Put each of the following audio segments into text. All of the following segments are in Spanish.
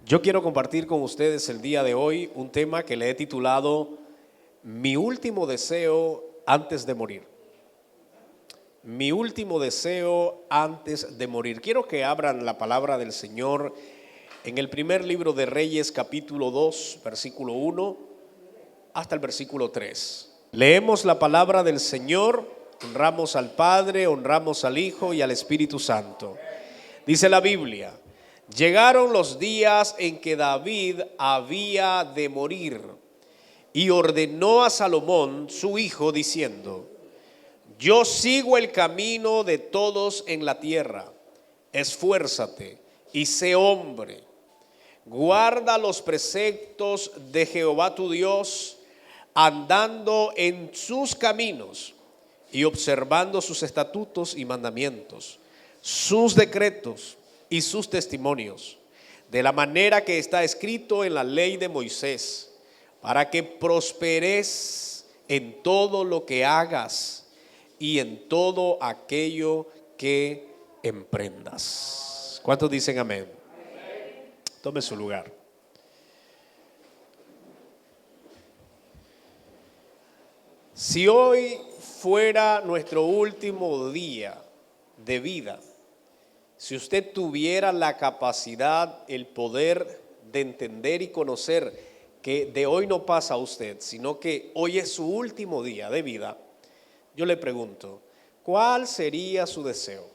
Yo quiero compartir con ustedes el día de hoy un tema que le he titulado Mi último deseo antes de morir. Mi último deseo antes de morir. Quiero que abran la palabra del Señor en el primer libro de Reyes, capítulo 2, versículo 1 hasta el versículo 3. Leemos la palabra del Señor, honramos al Padre, honramos al Hijo y al Espíritu Santo. Dice la Biblia: llegaron los días en que David había de morir y ordenó a Salomón, su hijo, diciendo: yo sigo el camino de todos en la tierra. Esfuérzate y sé hombre. Guarda los preceptos de Jehová tu Dios, andando en sus caminos y observando sus estatutos y mandamientos, sus decretos y sus testimonios, de la manera que está escrito en la ley de Moisés, para que prosperes en todo lo que hagas y en todo aquello que emprendas. ¿Cuántos dicen amén? Tome su lugar. Si hoy fuera nuestro último día de vida, si usted tuviera la capacidad, el poder de entender y conocer que de hoy no pasa a usted, sino que hoy es su último día de vida, yo le pregunto, ¿cuál sería su deseo?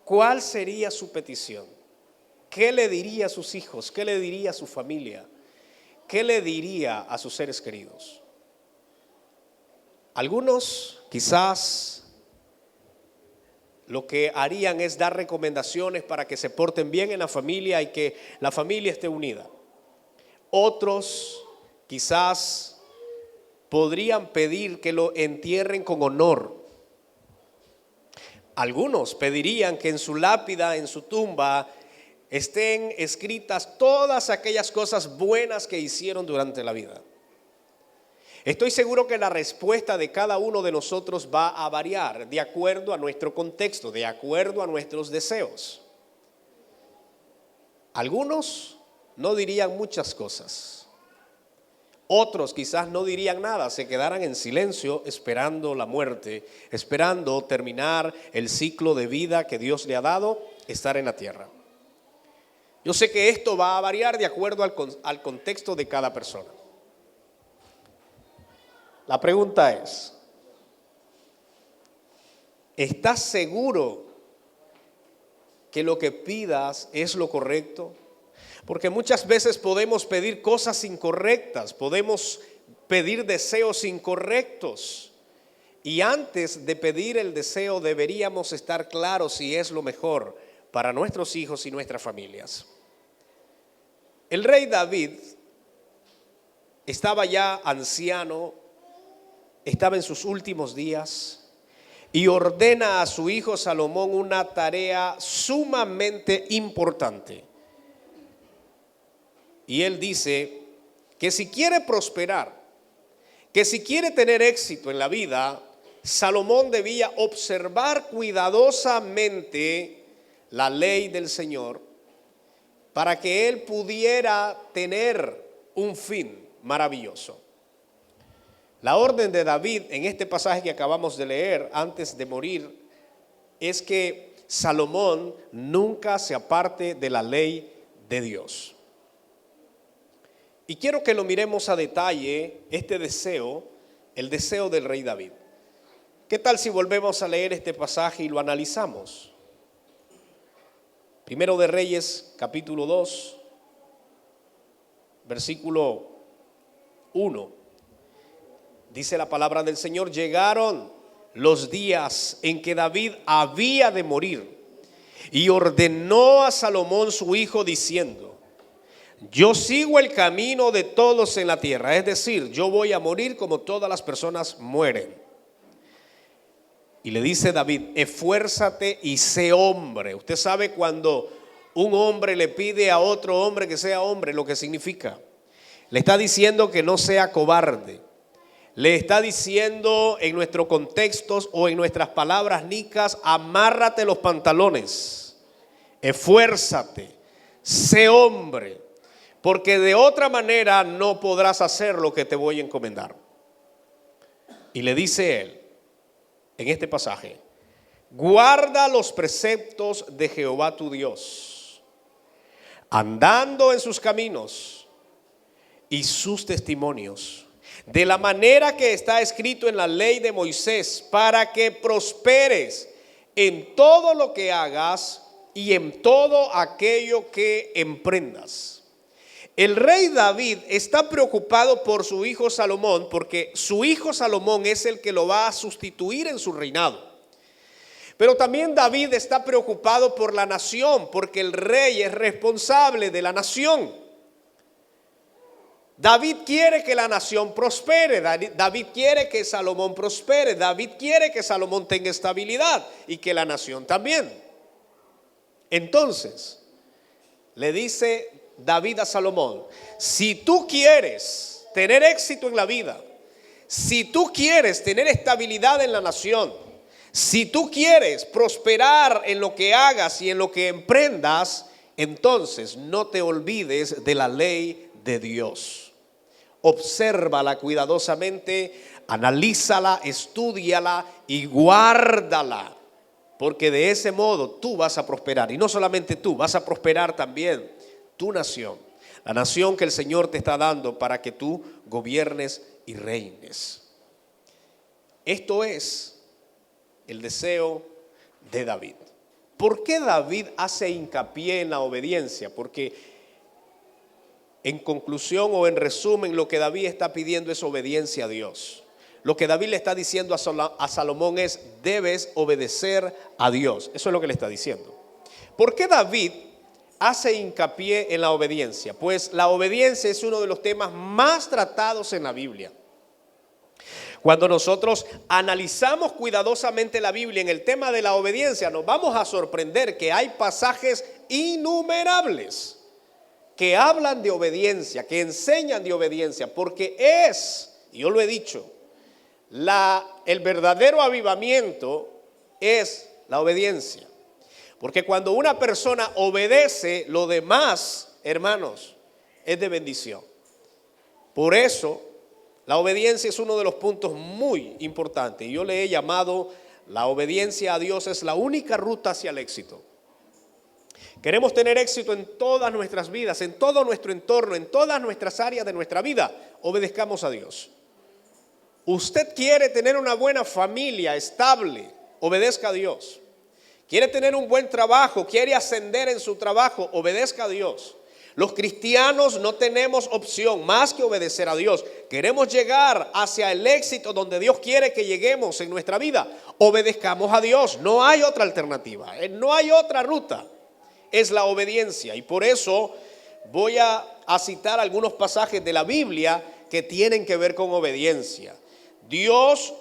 ¿Cuál sería su petición? ¿Qué le diría a sus hijos? ¿Qué le diría a su familia? ¿Qué le diría a sus seres queridos? Algunos quizás lo que harían es dar recomendaciones para que se porten bien en la familia y que la familia esté unida. Otros quizás podrían pedir que lo entierren con honor. Algunos pedirían que en su lápida, en su tumba, estén escritas todas aquellas cosas buenas que hicieron durante la vida. Estoy seguro que la respuesta de cada uno de nosotros va a variar de acuerdo a nuestro contexto, de acuerdo a nuestros deseos. Algunos no dirían muchas cosas. Otros quizás no dirían nada, se quedaran en silencio esperando la muerte, esperando terminar el ciclo de vida que Dios le ha dado, estar en la tierra. Yo sé que esto va a variar de acuerdo al contexto de cada persona. La pregunta es, ¿estás seguro que lo que pidas es lo correcto? Porque muchas veces podemos pedir cosas incorrectas, podemos pedir deseos incorrectos. Y antes de pedir el deseo deberíamos estar claros si es lo mejor para nuestros hijos y nuestras familias. El rey David estaba ya anciano, estaba en sus últimos días y ordena a su hijo Salomón una tarea sumamente importante. Y él dice que si quiere prosperar, que si quiere tener éxito en la vida, Salomón debía observar cuidadosamente la ley del Señor para que él pudiera tener un fin maravilloso. La orden de David en este pasaje que acabamos de leer antes de morir es que Salomón nunca se aparte de la ley de Dios. Y quiero que lo miremos a detalle, este deseo, el deseo del rey David. ¿Qué tal si volvemos a leer este pasaje y lo analizamos? Primero de Reyes, capítulo 2, versículo 1. Dice la palabra del Señor: llegaron los días en que David había de morir y ordenó a Salomón su hijo diciendo: yo sigo el camino de todos en la tierra, es decir, yo voy a morir como todas las personas mueren. Y le dice David: esfuérzate y sé hombre. Usted sabe cuando un hombre le pide a otro hombre que sea hombre, lo que significa. Le está diciendo que no sea cobarde. Le está diciendo en nuestros contextos o en nuestras palabras nicas: amárrate los pantalones, esfuérzate, sé hombre, porque de otra manera no podrás hacer lo que te voy a encomendar. Y le dice él, en este pasaje, guarda los preceptos de Jehová tu Dios, andando en sus caminos y sus testimonios, de la manera que está escrito en la ley de Moisés, para que prosperes en todo lo que hagas y en todo aquello que emprendas. El rey David está preocupado por su hijo Salomón, porque su hijo Salomón es el que lo va a sustituir en su reinado. Pero también David está preocupado por la nación, porque el rey es responsable de la nación. David quiere que la nación prospere, David quiere que Salomón prospere, David quiere que Salomón tenga estabilidad y que la nación también. Entonces, le dice David a Salomón, si tú quieres tener éxito en la vida, si tú quieres tener estabilidad en la nación, si tú quieres prosperar en lo que hagas y en lo que emprendas, entonces no te olvides de la ley de Dios. Obsérvala cuidadosamente, analízala, estúdiala y guárdala, porque de ese modo tú vas a prosperar. Y no solamente tú, vas a prosperar también tu nación, la nación que el Señor te está dando para que tú gobiernes y reines. Esto es el deseo de David. ¿Por qué David hace hincapié en la obediencia? Porque en conclusión o en resumen, lo que David está pidiendo es obediencia a Dios. Lo que David le está diciendo a Salomón es: debes obedecer a Dios. Eso es lo que le está diciendo. ¿Por qué David hace hincapié en la obediencia? Pues la obediencia es uno de los temas más tratados en la Biblia. Cuando nosotros analizamos cuidadosamente la Biblia en el tema de la obediencia, nos vamos a sorprender que hay pasajes innumerables que hablan de obediencia, que enseñan de obediencia, porque y yo lo he dicho, el verdadero avivamiento es la obediencia. Porque cuando una persona obedece, lo demás, hermanos, es de bendición. Por eso, la obediencia es uno de los puntos muy importantes. Y yo le he llamado: la obediencia a Dios es la única ruta hacia el éxito. Queremos tener éxito en todas nuestras vidas, en todo nuestro entorno, en todas nuestras áreas de nuestra vida. Obedezcamos a Dios. Usted quiere tener una buena familia estable, obedezca a Dios. Quiere tener un buen trabajo, quiere ascender en su trabajo, obedezca a Dios. Los cristianos no tenemos opción más que obedecer a Dios. Queremos llegar hacia el éxito donde Dios quiere que lleguemos en nuestra vida. Obedezcamos a Dios, no hay otra alternativa, no hay otra ruta. Es la obediencia, y por eso voy a citar algunos pasajes de la Biblia que tienen que ver con obediencia. Dios,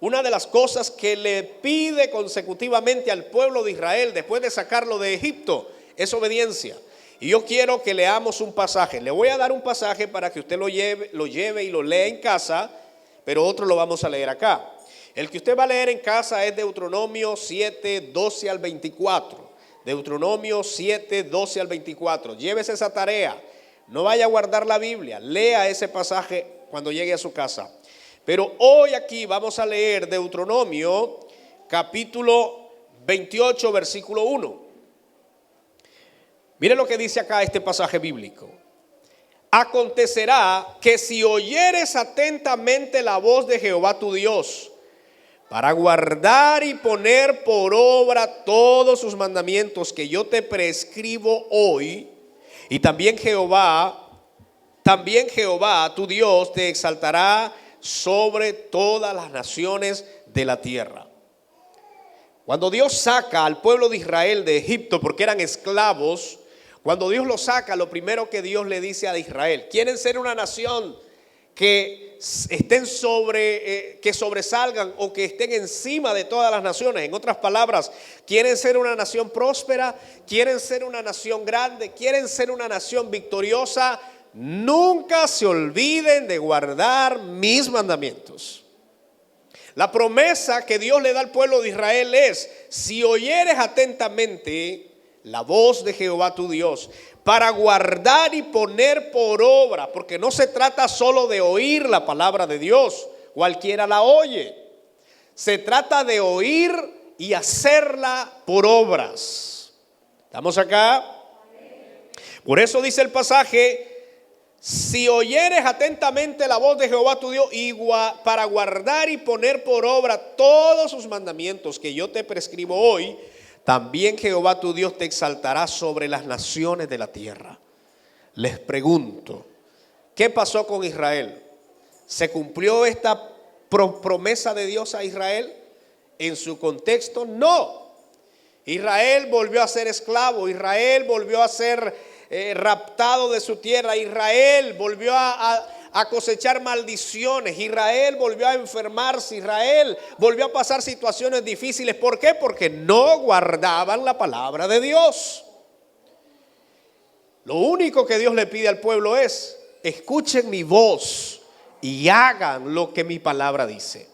una de las cosas que le pide consecutivamente al pueblo de Israel después de sacarlo de Egipto es obediencia. Y yo quiero que leamos un pasaje. Le voy a dar un pasaje para que usted lo lleve y lo lea en casa, pero otro lo vamos a leer acá. El que usted va a leer en casa es Deuteronomio 7, 12 al 24. Deuteronomio 7, 12 al 24. Llévese esa tarea. No vaya a guardar la Biblia. Lea ese pasaje cuando llegue a su casa. Pero hoy aquí vamos a leer Deuteronomio capítulo 28, versículo 1. Mire lo que dice acá este pasaje bíblico. Acontecerá que si oyeres atentamente la voz de Jehová tu Dios, para guardar y poner por obra todos sus mandamientos que yo te prescribo hoy, y también Jehová tu Dios te exaltará sobre todas las naciones de la tierra. Cuando Dios saca al pueblo de Israel de Egipto, porque eran esclavos, cuando Dios los saca, lo primero que Dios le dice a Israel: quieren ser una nación que estén que sobresalgan o que estén encima de todas las naciones. En otras palabras, quieren ser una nación próspera, quieren ser una nación grande, quieren ser una nación victoriosa. Nunca se olviden de guardar mis mandamientos. La promesa que Dios le da al pueblo de Israel es: si oyeres atentamente la voz de Jehová tu Dios, para guardar y poner por obra, porque no se trata solo de oír la palabra de Dios, cualquiera la oye. Se trata de oír y hacerla por obras. ¿Estamos acá? Por eso dice el pasaje: si oyeres atentamente la voz de Jehová tu Dios para guardar y poner por obra todos sus mandamientos que yo te prescribo hoy, también Jehová tu Dios te exaltará sobre las naciones de la tierra. Les pregunto, ¿qué pasó con Israel? ¿Se cumplió esta promesa de Dios a Israel en su contexto? No. Israel volvió a ser esclavo, Israel volvió a ser raptado de su tierra, Israel volvió a cosechar maldiciones, Israel volvió a enfermarse, Israel volvió a pasar situaciones difíciles. ¿Por qué? Porque no guardaban la palabra de Dios. Lo único que Dios le pide al pueblo es: escuchen mi voz y hagan lo que mi palabra dice.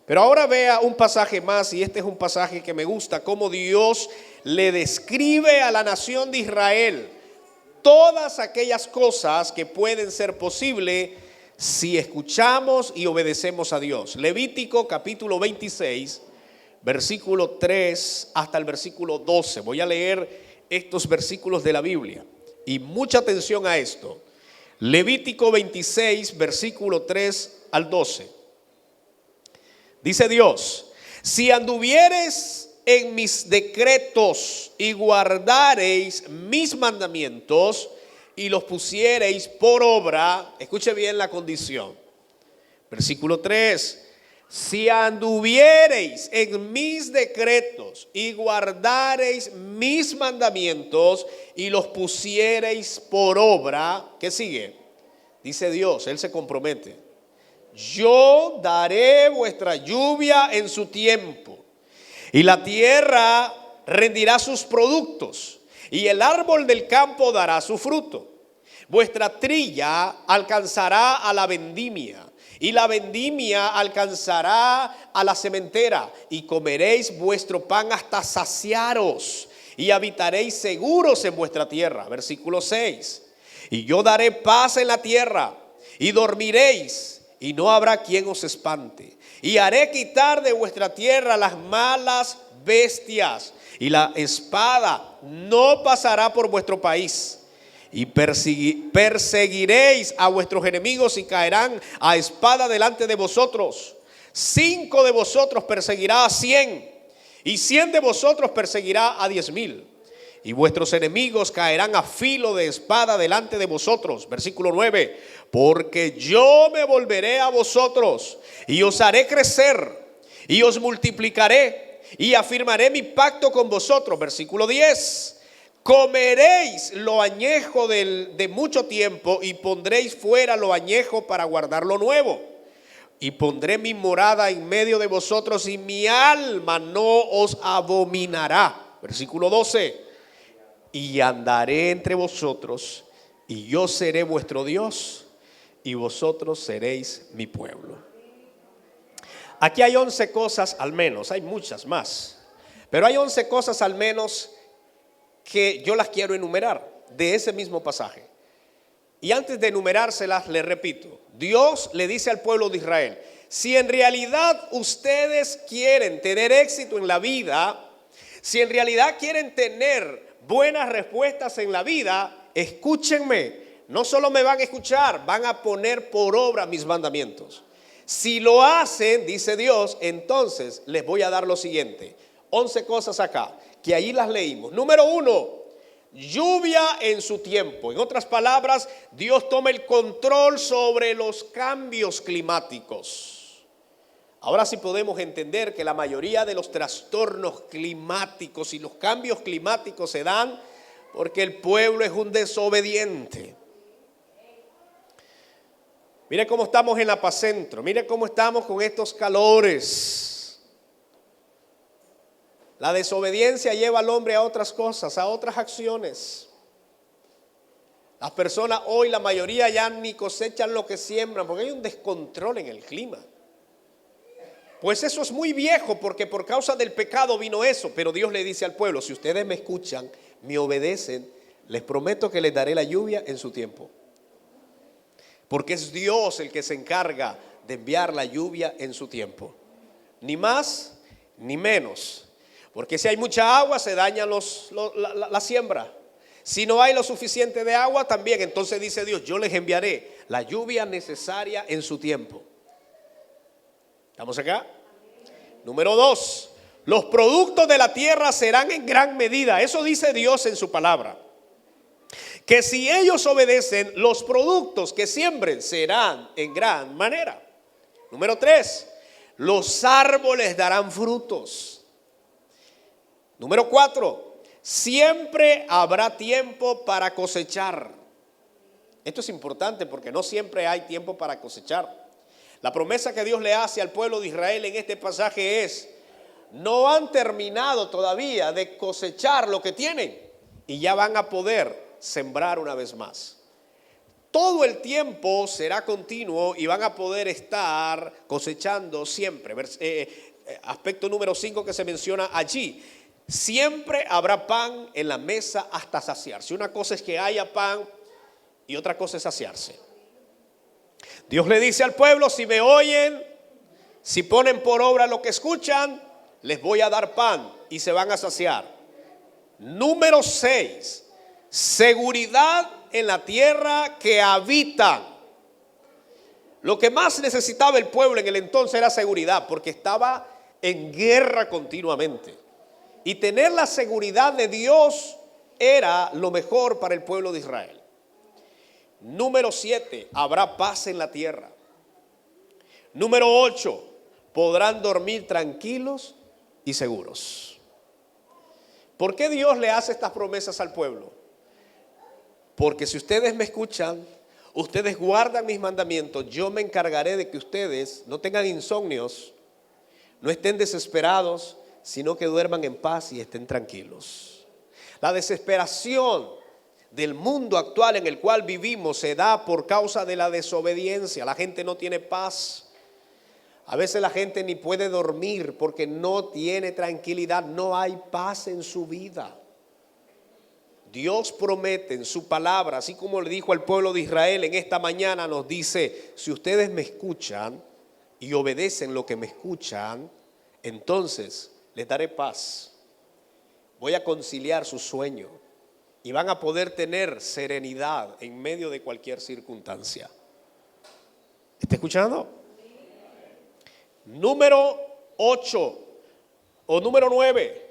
Pero ahora vea un pasaje más, y este es un pasaje que me gusta, cómo Dios le describe a la nación de Israel todas aquellas cosas que pueden ser posibles si escuchamos y obedecemos a Dios. Levítico capítulo 26, versículo 3 hasta el versículo 12. Voy a leer estos versículos de la Biblia y mucha atención a esto. Levítico 26, versículo 3 al 12. Dice Dios: si anduviereis en mis decretos y guardareis mis mandamientos y los pusiereis por obra. Escuche bien la condición. Versículo 3. Si anduviereis en mis decretos y guardareis mis mandamientos y los pusiereis por obra. ¿Qué sigue? Dice Dios, Él se compromete: yo daré vuestra lluvia en su tiempo, y la tierra rendirá sus productos, y el árbol del campo dará su fruto. Vuestra trilla alcanzará a la vendimia, y la vendimia alcanzará a la sementera, y comeréis vuestro pan hasta saciaros, y habitaréis seguros en vuestra tierra. Versículo 6. Y yo daré paz en la tierra, y dormiréis, y no habrá quien os espante. Y haré quitar de vuestra tierra las malas bestias, y la espada no pasará por vuestro país. Y perseguiréis a vuestros enemigos y caerán a espada delante de vosotros. 5 de vosotros perseguirá a 100, y 100 de vosotros perseguirá a 10,000. Y vuestros enemigos caerán a filo de espada delante de vosotros. Versículo 9. Porque yo me volveré a vosotros y os haré crecer y os multiplicaré y afirmaré mi pacto con vosotros. Versículo 10. Comeréis lo añejo de mucho tiempo y pondréis fuera lo añejo para guardar lo nuevo. Y pondré mi morada en medio de vosotros y mi alma no os abominará. Versículo 12. Y andaré entre vosotros, y yo seré vuestro Dios, y vosotros seréis mi pueblo. Aquí hay 11 cosas al menos, hay muchas más, pero hay 11 cosas al menos que yo las quiero enumerar de ese mismo pasaje. Y antes de enumerárselas, le repito, Dios le dice al pueblo de Israel: si en realidad ustedes quieren tener éxito en la vida, si en realidad quieren tener buenas respuestas en la vida, escúchenme. No solo me van a escuchar, van a poner por obra mis mandamientos. Si lo hacen, dice Dios, entonces les voy a dar lo siguiente: 11 cosas acá, que ahí las leímos. Número 1, lluvia en su tiempo. En otras palabras, Dios toma el control sobre los cambios climáticos. Ahora sí podemos entender que la mayoría de los trastornos climáticos y los cambios climáticos se dan porque el pueblo es un desobediente. Mire cómo estamos en la Paz Centro, mire cómo estamos con estos calores. La desobediencia lleva al hombre a otras cosas, a otras acciones. Las personas hoy, la mayoría ya ni cosechan lo que siembran porque hay un descontrol en el clima. Pues eso es muy viejo, porque por causa del pecado vino eso. Pero Dios le dice al pueblo: si ustedes me escuchan, me obedecen, Les prometo que les daré la lluvia en su tiempo. Porque es Dios el que se encarga de enviar la lluvia en su tiempo. Ni más ni menos. Porque si hay mucha agua se daña la siembra. Si no hay lo suficiente de agua también, entonces dice Dios, yo les enviaré la lluvia necesaria en su tiempo. ¿Estamos acá? Número 2, los productos de la tierra serán en gran medida. Eso dice Dios en su palabra. Que si ellos obedecen, los productos que siembren serán en gran manera. Número 3, los árboles darán frutos. Número 4, siempre habrá tiempo para cosechar. Esto es importante porque no siempre hay tiempo para cosechar. La promesa que Dios le hace al pueblo de Israel en este pasaje es: no han terminado todavía de cosechar lo que tienen y ya van a poder sembrar una vez más. Todo el tiempo será continuo y van a poder estar cosechando siempre. Aspecto número 5 que se menciona allí: siempre habrá pan en la mesa hasta saciarse. Una cosa es que haya pan y otra cosa es saciarse. Dios le dice al pueblo: si me oyen, si ponen por obra lo que escuchan, les voy a dar pan y se van a saciar. Número 6, seguridad en la tierra que habitan. Lo que más necesitaba el pueblo en el entonces era seguridad, porque estaba en guerra continuamente. Y tener la seguridad de Dios era lo mejor para el pueblo de Israel. Número 7, habrá paz en la tierra. Número 8, podrán dormir tranquilos y seguros. ¿Por qué Dios le hace estas promesas al pueblo? Porque si ustedes me escuchan, ustedes guardan mis mandamientos, yo me encargaré de que ustedes no tengan insomnios, no estén desesperados, sino que duerman en paz y estén tranquilos. La desesperación del mundo actual en el cual vivimos se da por causa de la desobediencia. La gente no tiene paz. A veces la gente ni puede dormir porque no tiene tranquilidad, no hay paz en su vida. Dios promete en su palabra, así como le dijo al pueblo de Israel en esta mañana, nos dice: si ustedes me escuchan y obedecen lo que me escuchan, entonces les daré paz. Voy a conciliar su sueño y van a poder tener serenidad en medio de cualquier circunstancia. ¿Está escuchando? Número 8 o número 9.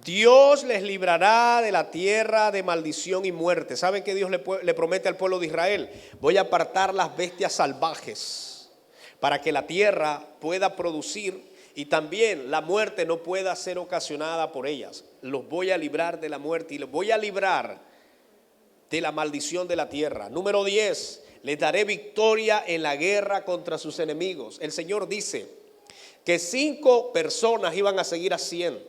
Dios les librará de la tierra de maldición y muerte. ¿Saben qué Dios le promete al pueblo de Israel? Voy a apartar las bestias salvajes para que la tierra pueda producir y también la muerte no pueda ser ocasionada por ellas. Los voy a librar de la muerte y los voy a librar de la maldición de la tierra. Número 10, les daré victoria en la guerra contra sus enemigos. El Señor dice que 5 personas iban a seguir a 100.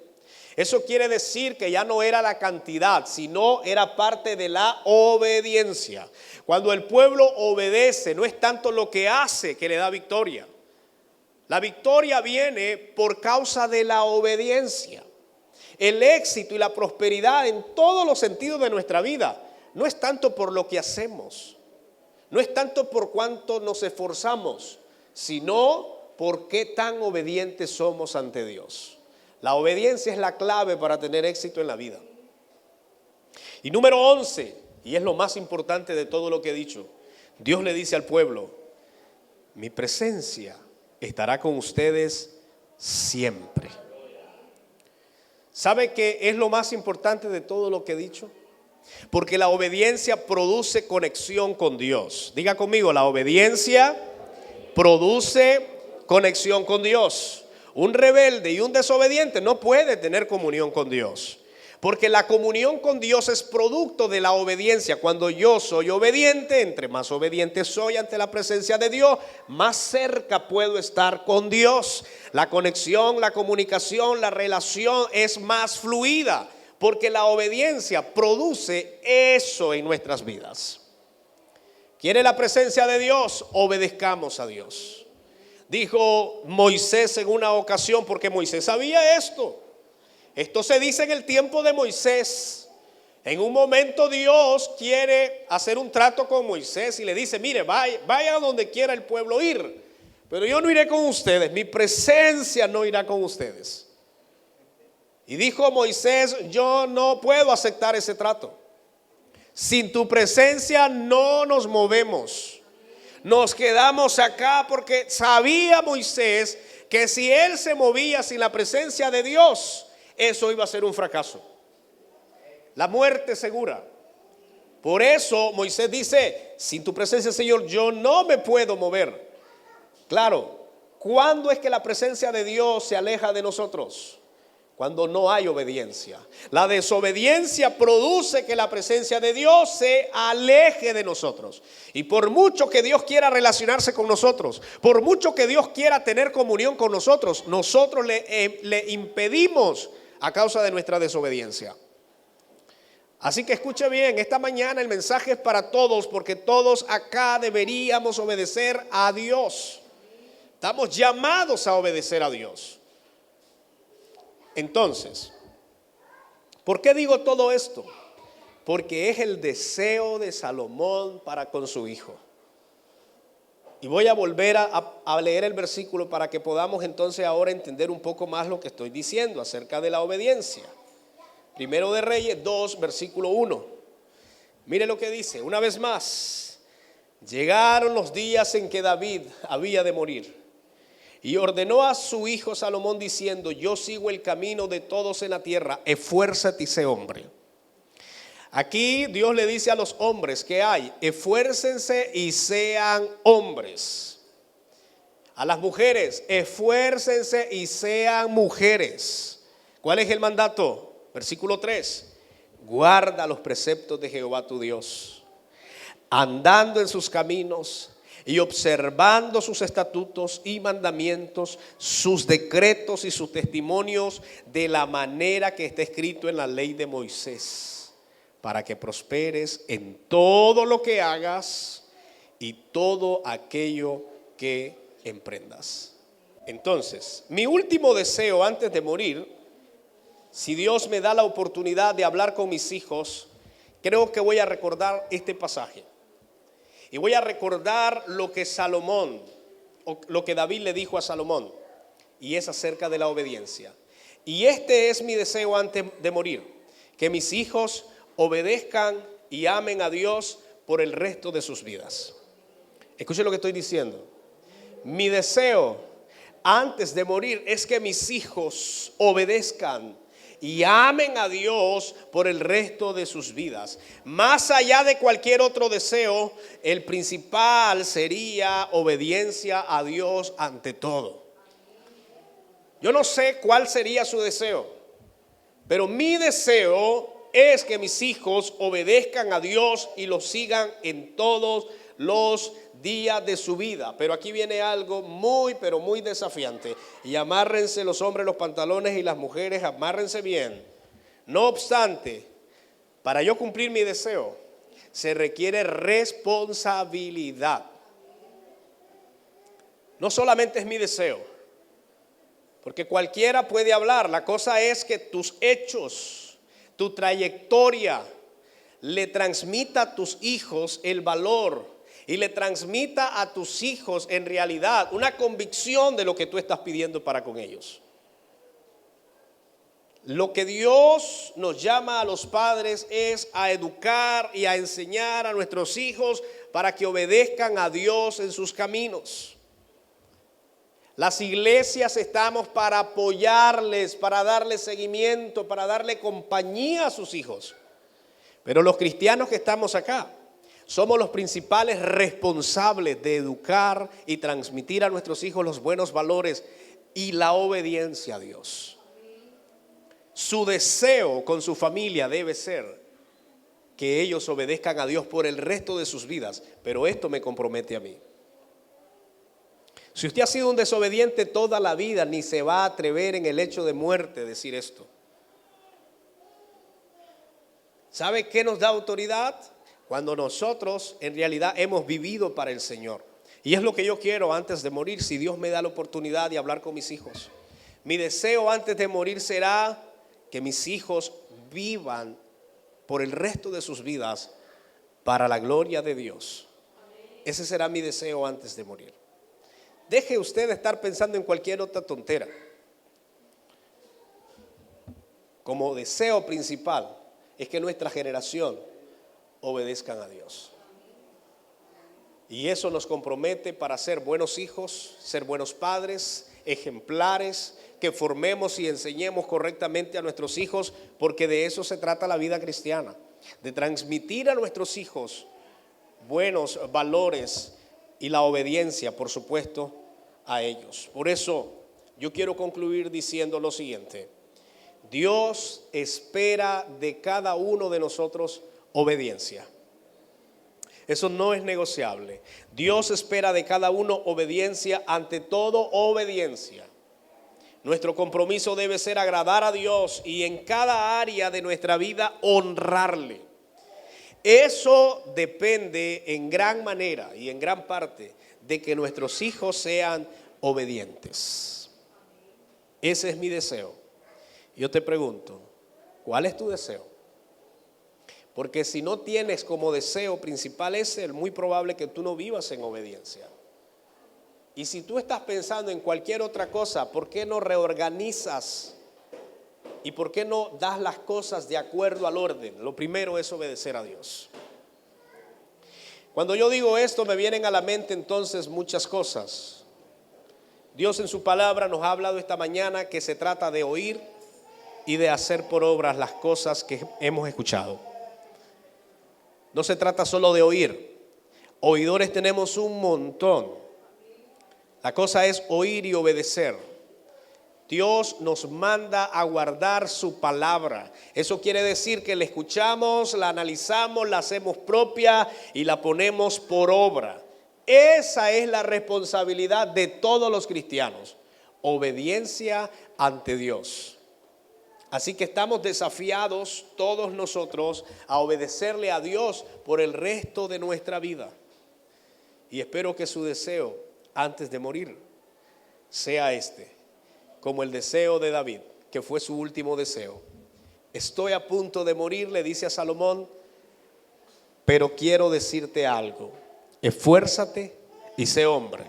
Eso quiere decir que ya no era la cantidad, sino era parte de la obediencia. Cuando el pueblo obedece, no es tanto lo que hace que le da victoria. La victoria viene por causa de la obediencia. El éxito y la prosperidad en todos los sentidos de nuestra vida no es tanto por lo que hacemos, no es tanto por cuánto nos esforzamos, sino por qué tan obedientes somos ante Dios. La obediencia es la clave para tener éxito en la vida. Y número 11, y es lo más importante de todo lo que he dicho, Dios le dice al pueblo: mi presencia estará con ustedes siempre. ¿Sabe qué es lo más importante de todo lo que he dicho? Porque la obediencia produce conexión con Dios. Diga conmigo: la obediencia produce conexión con Dios. Un rebelde y un desobediente no puede tener comunión con Dios, porque la comunión con Dios es producto de la obediencia. Cuando yo soy obediente, entre más obediente soy ante la presencia de Dios, más cerca puedo estar con Dios. La conexión, la comunicación, la relación es más fluida, porque la obediencia produce eso en nuestras vidas. ¿Quiere la presencia de Dios? Obedezcamos a Dios. Dijo Moisés en una ocasión, porque Moisés sabía esto. Esto se dice en el tiempo de Moisés. En un momento Dios quiere hacer un trato con Moisés y le dice, mire, vaya donde quiera el pueblo ir, pero yo no iré con ustedes, mi presencia no irá con ustedes. Y dijo Moisés, yo no puedo aceptar ese trato. Sin tu presencia no nos movemos. Nos quedamos acá porque sabía Moisés que si él se movía sin la presencia de Dios, eso iba a ser un fracaso. La muerte segura. Por eso Moisés dice, sin tu presencia, Señor, yo no me puedo mover. Claro, ¿cuándo es que la presencia de Dios se aleja de nosotros? Cuando no hay obediencia. La desobediencia produce que la presencia de Dios se aleje de nosotros. Y por mucho que Dios quiera relacionarse con nosotros, por mucho que Dios quiera tener comunión con nosotros, nosotros le impedimos a causa de nuestra desobediencia. Así que escuche bien, esta mañana el mensaje es para todos, porque todos acá deberíamos obedecer a Dios. Estamos llamados a obedecer a Dios. Entonces, ¿por qué digo todo esto? Porque es el deseo de Salomón para con su hijo. Y voy a volver a leer el versículo para que podamos entonces ahora entender un poco más lo que estoy diciendo acerca de la obediencia. Primero de Reyes 2, versículo 1. Mire lo que dice, una vez más, llegaron los días en que David había de morir. Y ordenó a su hijo Salomón diciendo, yo sigo el camino de todos en la tierra, esfuérzate y sé hombre. Aquí Dios le dice a los hombres que hay, esfuércense y sean hombres. A las mujeres, esfuércense y sean mujeres. ¿Cuál es el mandato? Versículo 3, guarda los preceptos de Jehová tu Dios, andando en sus caminos y observando sus estatutos y mandamientos, sus decretos y sus testimonios, de la manera que está escrito en la ley de Moisés, para que prosperes en todo lo que hagas y todo aquello que emprendas. Entonces, mi último deseo antes de morir, si Dios me da la oportunidad de hablar con mis hijos, creo que voy a recordar este pasaje. Y voy a recordar lo que Salomón, o lo que David le dijo a Salomón, y es acerca de la obediencia. Y este es mi deseo antes de morir, que mis hijos obedezcan y amen a Dios por el resto de sus vidas. Escuchen lo que estoy diciendo. Mi deseo antes de morir es que mis hijos obedezcan y amen a Dios por el resto de sus vidas. Más allá de cualquier otro deseo, el principal sería obediencia a Dios ante todo. Yo no sé cuál sería su deseo, pero mi deseo es que mis hijos obedezcan a Dios y lo sigan en todos los días de su vida. Pero aquí viene algo muy, pero muy desafiante. Y amárrense los hombres los pantalones y las mujeres amárrense bien. No obstante, para yo cumplir mi deseo, se requiere responsabilidad. No solamente es mi deseo, porque cualquiera puede hablar. La cosa es que tus hechos, tu trayectoria, le transmita a tus hijos el valor y le transmita a tus hijos en realidad una convicción de lo que tú estás pidiendo para con ellos. Lo que Dios nos llama a los padres es a educar y a enseñar a nuestros hijos para que obedezcan a Dios en sus caminos. Las iglesias estamos para apoyarles, para darles seguimiento, para darle compañía a sus hijos. Pero los cristianos que estamos acá somos los principales responsables de educar y transmitir a nuestros hijos los buenos valores y la obediencia a Dios. Su deseo con su familia debe ser que ellos obedezcan a Dios por el resto de sus vidas, pero esto me compromete a mí. Si usted ha sido un desobediente toda la vida, ni se va a atrever en el hecho de muerte decir esto. ¿Sabe qué nos da autoridad? Cuando nosotros en realidad hemos vivido para el Señor. Y es lo que yo quiero antes de morir, si Dios me da la oportunidad de hablar con mis hijos. Mi deseo antes de morir será que mis hijos vivan por el resto de sus vidas para la gloria de Dios. Ese será mi deseo antes de morir. Deje usted de estar pensando en cualquier otra tontera. Como deseo principal es que nuestra generación obedezcan a Dios. Y eso nos compromete para ser buenos hijos, ser buenos padres, ejemplares, que formemos y enseñemos correctamente a nuestros hijos, porque de eso se trata la vida cristiana, de transmitir a nuestros hijos buenos valores y la obediencia, por supuesto, a ellos. Por eso yo quiero concluir diciendo lo siguiente: Dios espera de cada uno de nosotros obediencia. Eso no es negociable. Dios espera de cada uno obediencia, ante todo obediencia. Nuestro compromiso debe ser agradar a Dios y en cada área de nuestra vida honrarle. Eso depende en gran manera y en gran parte de que nuestros hijos sean obedientes. Ese es mi deseo. Yo te pregunto, ¿cuál es tu deseo? Porque si no tienes como deseo principal ese, es muy probable que tú no vivas en obediencia. Y si tú estás pensando en cualquier otra cosa, ¿por qué no reorganizas? ¿Y por qué no das las cosas de acuerdo al orden? Lo primero es obedecer a Dios. Cuando yo digo esto, me vienen a la mente entonces muchas cosas. Dios en su palabra nos ha hablado esta mañana que se trata de oír y de hacer por obras las cosas que hemos escuchado. No se trata solo de oír. Oidores tenemos un montón. La cosa es oír y obedecer. Dios nos manda a guardar su palabra. Eso quiere decir que la escuchamos, la analizamos, la hacemos propia y la ponemos por obra. Esa es la responsabilidad de todos los cristianos. Obediencia ante Dios. Así que estamos desafiados todos nosotros a obedecerle a Dios por el resto de nuestra vida. Y espero que su deseo antes de morir sea este, como el deseo de David, que fue su último deseo. Estoy a punto de morir, le dice a Salomón, pero quiero decirte algo: esfuérzate y sé hombre.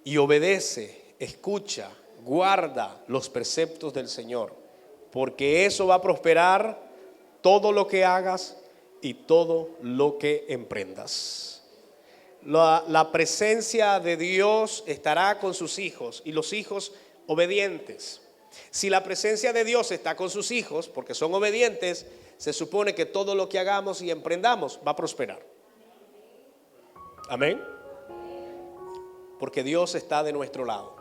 Y obedece, escucha, guarda los preceptos del Señor, porque eso va a prosperar todo lo que hagas y todo lo que emprendas. La presencia de Dios estará con sus hijos y los hijos obedientes. Si la presencia de Dios está con sus hijos porque son obedientes, se supone que todo lo que hagamos y emprendamos va a prosperar. Amén. Porque Dios está de nuestro lado.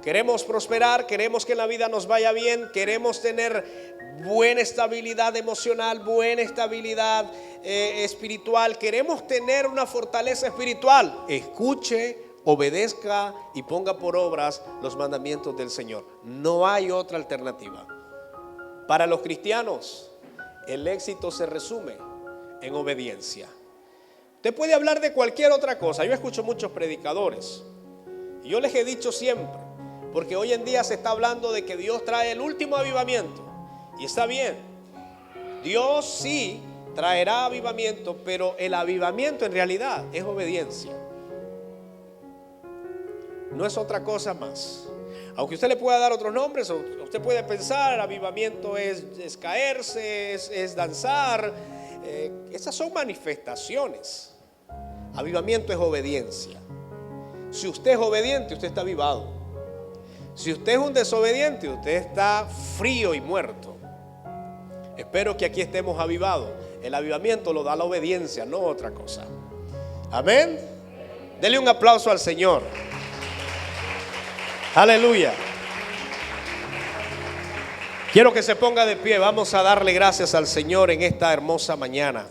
Queremos prosperar, queremos que en la vida nos vaya bien, queremos tener buena estabilidad emocional, buena estabilidad espiritual, queremos tener una fortaleza espiritual. Escuche, obedezca y ponga por obras los mandamientos del Señor. No hay otra alternativa. Para los cristianos, el éxito se resume en obediencia. Usted puede hablar de cualquier otra cosa. Yo escucho muchos predicadores y yo les he dicho siempre, porque hoy en día se está hablando de que Dios trae el último avivamiento. Y está bien, Dios sí traerá avivamiento, pero el avivamiento en realidad es obediencia. No es otra cosa más. Aunque usted le pueda dar otros nombres, usted puede pensar, avivamiento es caerse, es danzar. Esas son manifestaciones. Avivamiento es obediencia. Si usted es obediente, usted está avivado. Si usted es un desobediente, usted está frío y muerto. Espero que aquí estemos avivados. El avivamiento lo da la obediencia, no otra cosa. Amén. Dele un aplauso al Señor. Aleluya. Quiero que se ponga de pie. Vamos a darle gracias al Señor en esta hermosa mañana.